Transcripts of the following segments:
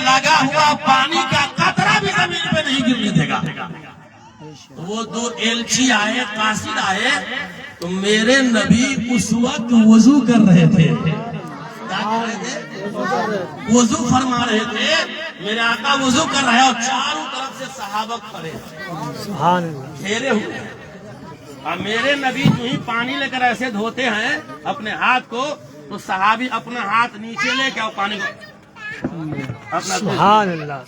لگا ہوا پانی کا قطرہ بھی زمین پہ نہیں گرنے دے گا. وہ دو ایلچی آئے، قاصد آئے، تو میرے نبی اس وقت وضو کر رہے تھے. وضو فرما رہے تھے. میرے آقا وضو کر رہے اور چاروں طرف سے صحابہ کھڑے گھیرے ہوئے. اور میرے نبی جو ہی پانی لے کر ایسے دھوتے ہیں اپنے ہاتھ کو، تو صحابی اپنا ہاتھ نیچے لے کے اور پانی کو سبحان اللہ.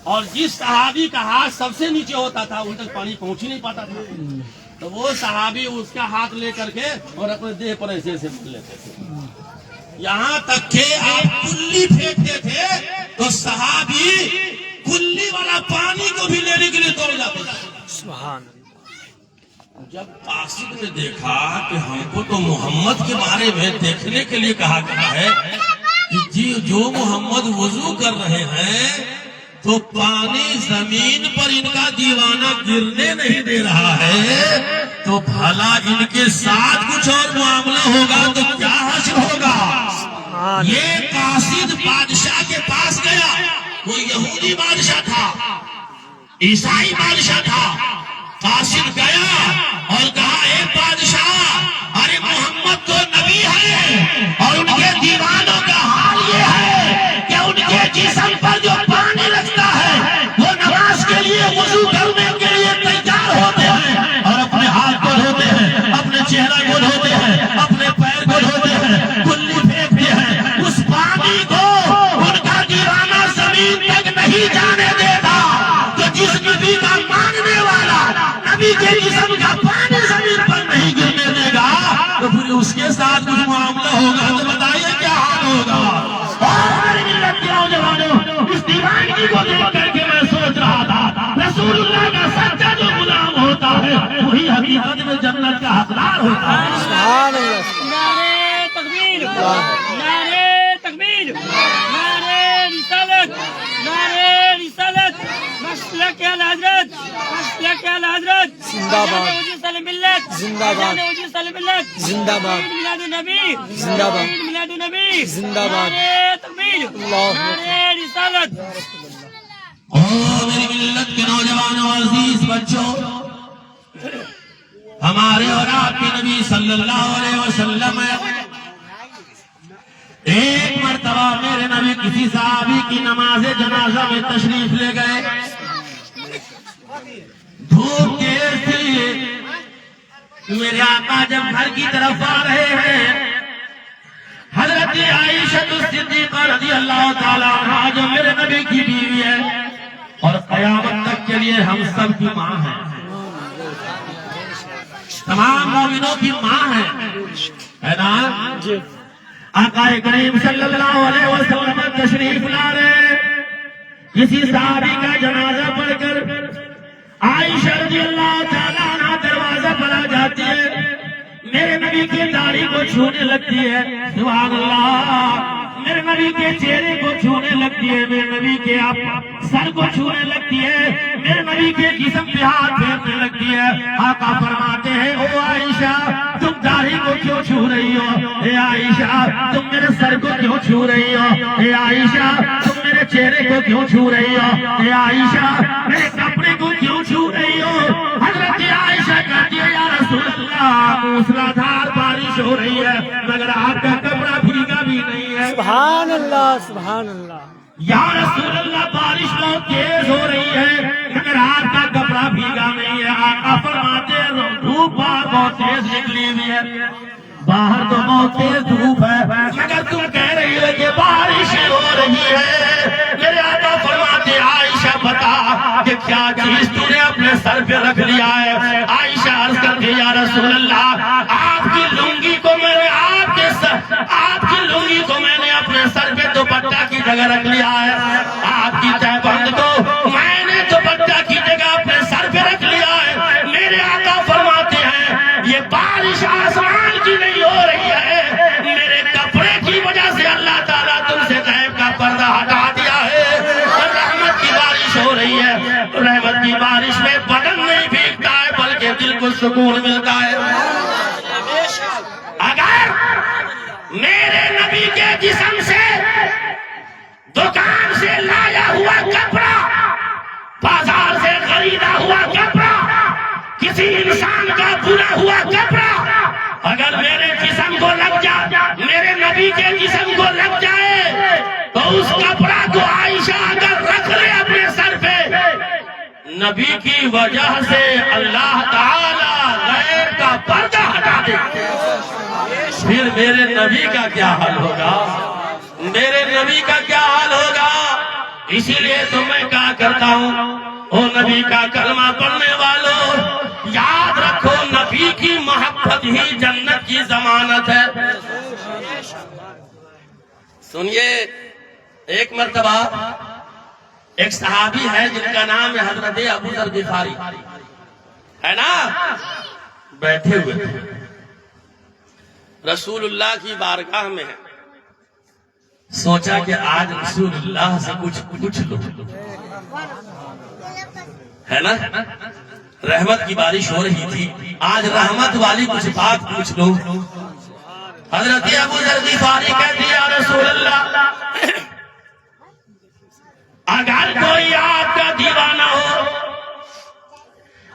اور جس صحابی کا ہاتھ سب سے نیچے ہوتا تھا ان تک پانی پہنچ ہی نہیں پاتا تھا، تو وہ صحابی اس کا ہاتھ لے کر کے اور اپنے دیہ پر ایسے ایسے مل لیتے تھے. یہاں تک کہ آپ کلی پھینکتے تھے تو صحابی کلی والا پانی کو بھی لینے کے لیے دوڑ جاتے تھے. سبحان اللہ. جب قاصد نے دیکھا کہ ہم کو تو محمد کے بارے میں دیکھنے کے لیے کہا گیا ہے کہ جی جو محمد وضو کر رہے ہیں تو پانی زمین پر ان کا دیوانہ گرنے نہیں دے رہا ہے، تو بھلا ان کے ساتھ کچھ اور معاملہ ہوگا تو کیا حشر ہوگا. یہ قاصد بادشاہ کے پاس گیا. وہ یہودی بادشاہ تھا، عیسائی بادشاہ تھا. قاصد گیا اور کہا اے بادشاہ، ارے محمد تو نبی ہے اور ان کے دیوانوں کا حال یہ ہے کہ ان کے جسم پر جو پانی لگتا ہے وہ نماز کے لیے وضو کرنے کے لیے تیار ہوتے ہیں اور اپنے ہاتھ کو دھوتے ہیں، اپنے چہرہ کو دھوتے ہیں، اپنے پیر کو دھوتے ہیں، کلی پھینکتے ہیں. اس پانی کو ان کا دیوانہ زمین تک نہیں جانے دیتا. تو جس نبی کا ماننے والا نبی کے جسم کا پانی زمین پر نہیں گرنے دے گا تو پھر اس کے ساتھ کچھ معاملہ ہوگا تو بتائیے کیا حال ہوگا. اور ہماری ملت کے نوجوانوں، اس دیوانگی کو دیکھ کر کے میں سوچ رہا تھا رسول اللہ کا سچا جو غلام ہوتا ہے وہی حقیقت میں جنت کا حقدار ہوتا ہے. سبحان اللہ. نعرے تکبیر، نعرے تکبیر، نعرے رسالت، نعرے رسالت، مسلک الحضرت، مسلک الحضرت، زندہ باد. ملت زندہ باد. ملت زندہ باد. میلاد النبی، زندہ باد. میلاد النبی، زندہ باد. نعرے تکبیر، اللہ نعرے رسالت. اور میری ملت کے نوجوانوں، عزیز بچوں، ہمارے اور آپ کے نبی صلی اللہ علیہ وسلم ایک مرتبہ میرے نبی کسی صحابی کی نماز جنازہ میں تشریف لے گئے. دھوپ تیز تھی. میرے آقا جب گھر کی طرف آ رہے ہیں، حضرت عائشہ صدیقہ رضی اللہ تعالیٰ عنہا جو میرے نبی کی بیوی ہے اور قیامت تک کے لیے ہم سب کی ماں ہے، تمام مومنوں کی ماں ہے نا. آقا کریم صلی اللہ علیہ وسلم تشریف لا رہے، کسی صحابی کا جنازہ پڑھ کر عائشہ رضی اللہ تعالیٰ عنہ دروازہ پر آ جاتی ہے. میرے نبی کی داڑھی کو چھونے لگتی ہے، سبحان اللہ. میرے نبی کے چہرے کو چھونے لگتی ہے، میرے نبی کے سر کو چھونے لگتی ہے، میرے نبی کے جسم پہ ہاتھ پھیرنے لگتی ہے. آقا فرماتے ہیں او عائشہ تم داڑھی کو کیوں چھو رہی ہو؟ اے عائشہ تم میرے سر کو کیوں چھو رہی ہو؟ اے عائشہ تم میرے چہرے کو کیوں چھو رہی ہو؟ اے عائشہ میرے کپڑے کو کیوں چھو رہی ہو؟ حضرت عائشہ کہتی ہے یا رسول اللہ موسلا دھار بارش ہو رہی ہے مگر آپ کا کپڑا بھیگا بھی نہیں ہے. سبحان اللہ. سبحان اللہ. یا رسول اللہ بارش بہت تیز ہو رہی ہے مگر آپ کا کپڑا بھیگا نہیں ہے. آقا فرماتے ہیں دھوپ باہر بہت تیز نکلی ہوئی ہے، باہر تو بہت تیز دھوپ ہے مگر تم کہہ رہی ہو کہ بارش ہو رہی ہے. میرے آقا فرماتے عائشہ بتا کہ کیا چیز تو نے اپنے سر پہ رکھ لیا ہے؟ عائشہ عرض کرتے یا رسول اللہ آپ کی لنگی کو میں نے اپنے سر پہ دوپٹہ کی جگہ رکھ لیا ہے، آپ کی تہبند کو میں نے دوپٹہ کی جگہ اپنے سر پہ رکھ لیا ہے. میرے آقا فرماتے ہیں یہ بارش آسمان کی نہیں ہو رہی ہے، میرے کپڑے کی وجہ سے اللہ تعالیٰ تم سے غیب کا پردہ ہٹا دیا ہے اور رحمت کی بارش ہو رہی ہے. رحمت کی بارش میں بدن نہیں بھیگتا ہے بلکہ دل کو سکون ملتا ہے. اگر میرے نبی کے جسم سے دو کسی انسان کا برا ہوا کپڑا اگر میرے جسم کو لگ جائے، میرے نبی کے جسم کو لگ جائے، تو اس کپڑا کو عائشہ اگر رکھ لے اپنے سر پہ، نبی کی وجہ سے اللہ تعالی غیر کا پردہ ہٹا دے، پھر میرے نبی کا کیا حال ہوگا؟ میرے نبی کا کیا حال ہوگا؟ اسی لیے تو میں کہا کرتا ہوں، او نبی کا کلمہ پڑھنے والوں، یاد رکھو نبی کی محبت ہی جنت کی ضمانت ہے۔ سنیے، ایک مرتبہ ایک صحابی ہے جن کا نام ہے حضرت ابو ذر غفاری، ہے نا؟ بیٹھے ہوئے تھے، رسول اللہ کی بارگاہ میں ہے، سوچا کہ آج رسول اللہ سے کچھ پوچھ لو، ہے نا؟ رحمت کی بارش ہو رہی تھی، آج رحمت والی کچھ بات پوچھ لو۔ حضرت ابو ذر غفاری کہتے ہیں یا رسول اللہ، اگر کوئی آپ کا دیوانہ ہو،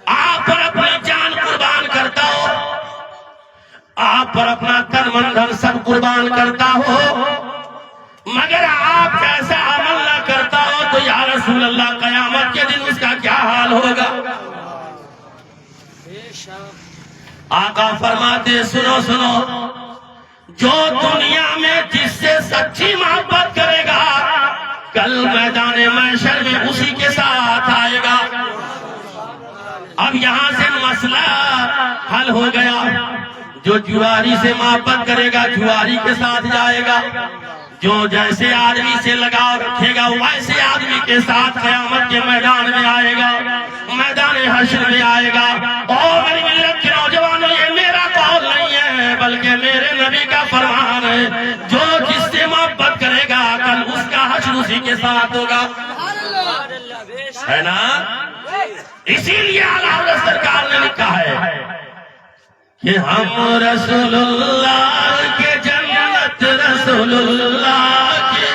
آپ پر اپنی جان قربان کرتا ہو، آپ پر اپنا تن من دھن سب قربان کرتا ہو، مگر آپ جیسا عمل نہ کرتا ہو، تو یا رسول اللہ قیامت کے دن اس کا کیا حال ہوگا؟ آقا فرماتے سنو سنو، جو دنیا میں جس سے سچی محبت کرے گا، کل میدان محشر میں اسی کے ساتھ آئے گا۔ اب یہاں سے مسئلہ حل ہو گیا، جو جواری سے محبت کرے گا جواری کے ساتھ جائے گا، جو جیسے آدمی سے لگاؤ رکھے گا ویسے آدمی کے ساتھ قیامت کے میدان میں آئے گا، میدان حشر میں آئے گا۔ اور میری ملت کے نوجوانوں، یہ میرا قول نہیں ہے بلکہ میرے نبی کا فرمان ہے، جو جس سے محبت کرے گا کل اس کا حشر اسی کے ساتھ ہوگا، ہے نا؟ اسی لیے اعلیٰ حضرت سرکار نے لکھا ہے کہ ہم رسول اللہ کے جنت رسول اللہ کے،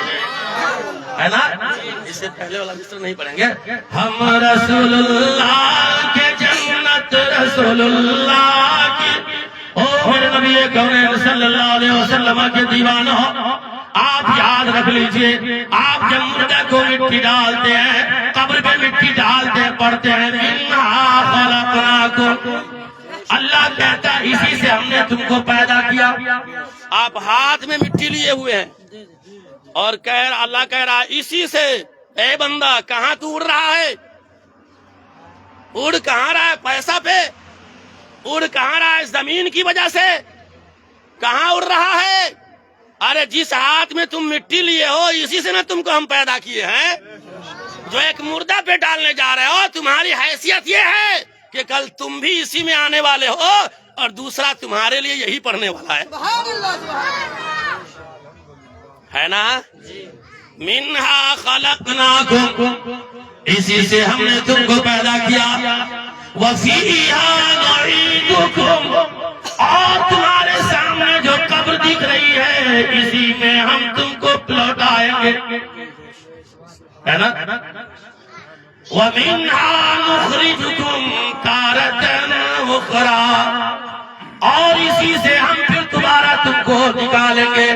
ہے نا؟ اس سے پہلے والا مصرع نہیں پڑھیں گے، ہم رسول اللہ کے جنت رسول اللہ کی۔ او میرے نبی کونین صلی اللہ علیہ وسلم کے دیوانوں، آپ یاد رکھ لیجئے، آپ جب مردہ کو مٹی ڈالتے ہیں، قبر پہ مٹی ڈالتے ہیں، پڑھتے ہیں منہا خلقناکم، اللہ کہتا ہے اسی سے ہم نے تم کو پیدا کیا۔ آپ ہاتھ میں مٹی لیے ہوئے ہیں اور اللہ کہہ رہا ہے اسی سے، اے بندہ کہاں تو اڑ رہا ہے؟ اڑ کہاں رہا ہے؟ پیسہ پہ اڑ کہاں رہا ہے؟ زمین کی وجہ سے کہاں اڑ رہا ہے؟ ارے جس ہاتھ میں تم مٹی لیے ہو اسی سے نہ تم کو ہم پیدا کیے ہیں، جو ایک مردہ پہ ڈالنے جا رہے ہو، تمہاری حیثیت یہ ہے کہ کل تم بھی اسی میں آنے والے ہو اور دوسرا تمہارے لیے یہی پڑھنے والا ہے نا؟ منہا خلقناکم، اسی سے ہم نے تم کو پیدا کیا، وفیہا نعیدکم، اور تمہارے سامنے جو قبر دکھ رہی ہے اسی میں ہم تم کو لوٹائیں گے، ہے نا؟ وَمِنْهَا نُخْرِجُكُمْ تَارَةً أُخْرَىٰ، اور اسی سے ہم پھر دوبارہ تم کو نکالیں گے۔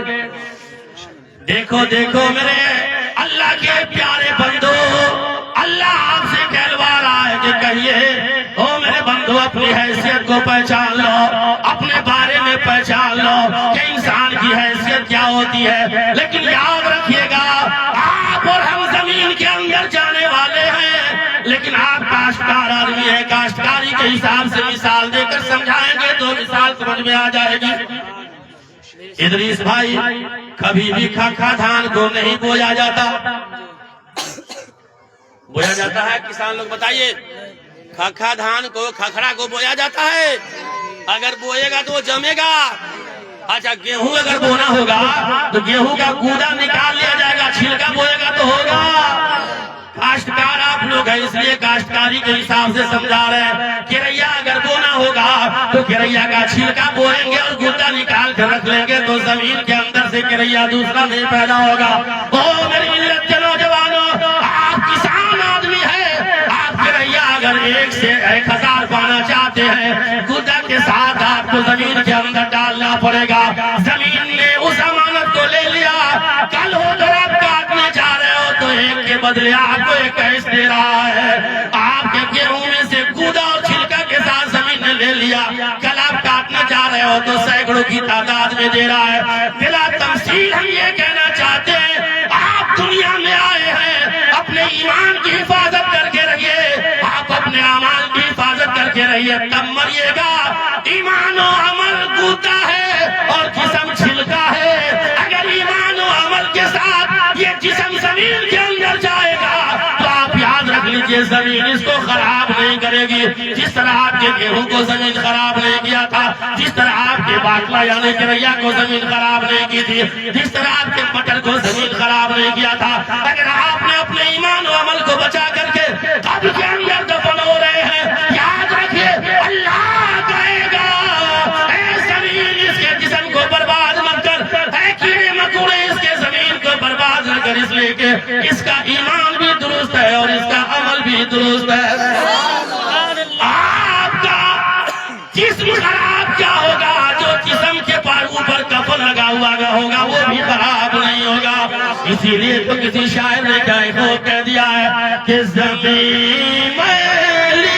دیکھو دیکھو میرے اللہ کے پیارے بندو، اللہ آپ سے کہلوا رہا ہے کہ کہیے او میرے بندو اپنی حیثیت کو پہچان لو، اپنے بارے میں پہچان لو کہ انسان کی حیثیت کیا ہوتی ہے۔ لیکن یاد رکھیے گا آپ اور ہم زمین کے اندر جانے والے ہیں، لیکن آپ کاشتکار آدمی ہیں، کاشتکاری کے حساب سے مثال دے کر سمجھائیں گے تو مثال سمجھ میں آ جائے گی۔ ادریس بھائی، کبھی بھی کھکھا دھان کو نہیں بویا جاتا، بویا جاتا ہے کسان لوگ بتائیے، کھکھا دھان کو کھکھڑا کو بویا جاتا ہے، اگر بوئے گا تو وہ جمے گا۔ اچھا گیہوں اگر بونا ہوگا تو گیہوں کا گودا نکال لیا جائے گا، چھلکا بوئے گا تو ہوگا۔ کاشتکار آپ لوگ ہیں اس لیے کاشتکاری کے حساب سے سمجھا رہے ہیں، کریا اگر بونا ہوگا تو کریا کا چھلکا بوئیں گے اور گودا نکال کر رکھ لیں گے تو زمین کے اندر سے کریا دوسرا نہیں پیدا ہوگا۔ او میری ملت کے نوجوانوں، آپ کسان آدمی ہیں، آپ کریا اگر 1 سے 1000 پانا چاہتے ہیں بدلے آپ کو ایک کیس دے رہا ہے. آپ کے گیہوں میں سے کودا اور چھلکا کے ساتھ زمین نے لے لیا. کل آپ کاٹنا چاہ رہے ہو تو سینکڑوں کی تعداد میں دے رہا ہے. بلا تمثیل ہم یہ کہنا چاہتے ہیں آپ دنیا میں آئے ہیں اپنے ایمان کی حفاظت کر کے رہیے, آپ اپنے اعمال کی حفاظت کر کے رہیے, تب مریے گا. ایمان و عمل کوتا ہے اور جسم چھلکا ہے. اگر ایمان و عمل کے ساتھ یہ جسم زمین کے اندر جائے گا تو آپ یاد رکھ لیجئے زمین اس کو خراب نہیں کرے گی. جس طرح آپ کے گیہوں کو زمین خراب نہیں کیا تھا, جس طرح آپ کے باٹلا یعنی کریا کو زمین خراب نہیں کی تھی, جس طرح آپ کے مٹر کو زمین خراب نہیں کیا تھا, اگر آپ نے اپنے ایمان و عمل کو بچا کر کے قبر کے اندر دفن ہو رہے ہیں, یاد رکھیے اللہ کہے گا اے زمین اس کے جسم کو برباد مت کر, اے کیڑے مکوڑے اس کے زمین کو برباد نہ کر, اس لیے کہ اس کا ایمان بھی درست ہے اور اس کا عمل بھی درست ہے. آپ کا جسم خراب کیا ہوگا, جو جسم کے اوپر کفن لگا ہوا ہوگا وہ بھی خراب نہیں ہوگا. اسی لیے تو کسی شاعر نے کہہ دیا ہے کہ زمین میلی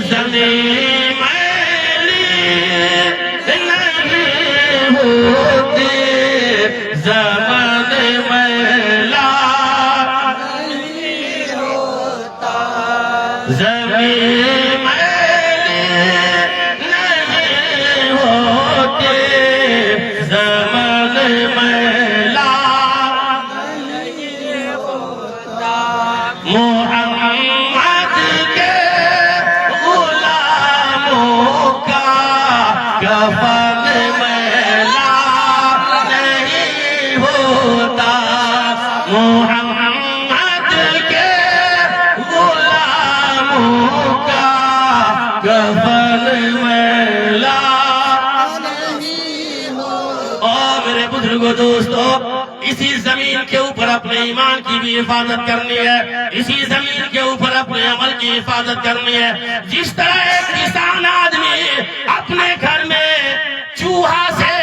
زمین میلی نہیں ہوتی, زمین میلا زمین میلی نہیں ہوتی, زمین میلا محمد کے غلاموں کا کفن میلا نہیں ہوتا, محمد کے غلاموں کا کفن میلا. اور میرے بزرگوں دوستو, اسی زمین کے اوپر اپنے ایمان کی بھی حفاظت کرنی ہے, اسی زمین کے اوپر اپنے عمل کی حفاظت کرنی ہے. جس طرح ایک کسان آدمی اپنے گھر میں چوہا سے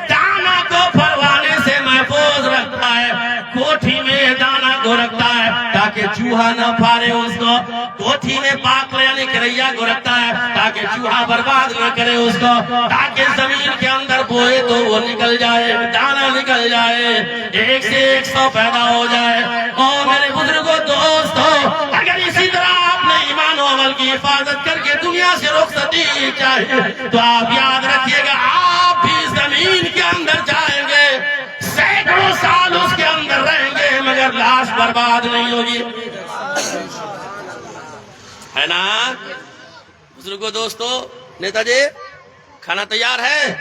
دانا کو پھروانے سے محفوظ رکھتا ہے, کوٹھی میں دانا کو رکھتا ہے تاکہ چوہا نہ پھاڑے اس کو, کوٹھی میں پاک یعنی کریا کو رکھتا ہے تاکہ چوہا برباد نہ کرے اس کو, تاکہ زمین کے اندر بوئے تو وہ نکل جائے, دانا نکل جائے, 1 سے 100 پیدا ہو جائے. اور میرے بزرگوں دوستو, اگر اسی طرح آپ نے ایمان و عمل کی حفاظت کر کے دنیا سے رخصتی چاہیے تو آپ یاد رکھیے گا آپ بھی زمین کے اندر جائیں گے, سینکڑوں سال اس کے اندر رہیں گے, مگر لاش برباد نہیں ہوگی. ہے نا بزرگوں دوستو؟ نیتا جی کھانا تیار ہے,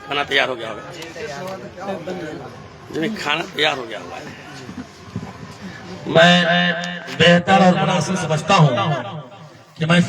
کھانا تیار ہو گیا ہوگا, کھانا تیار ہو گیا ہوگا. میں بہتر اور مناسب سمجھتا ہوں کہ میں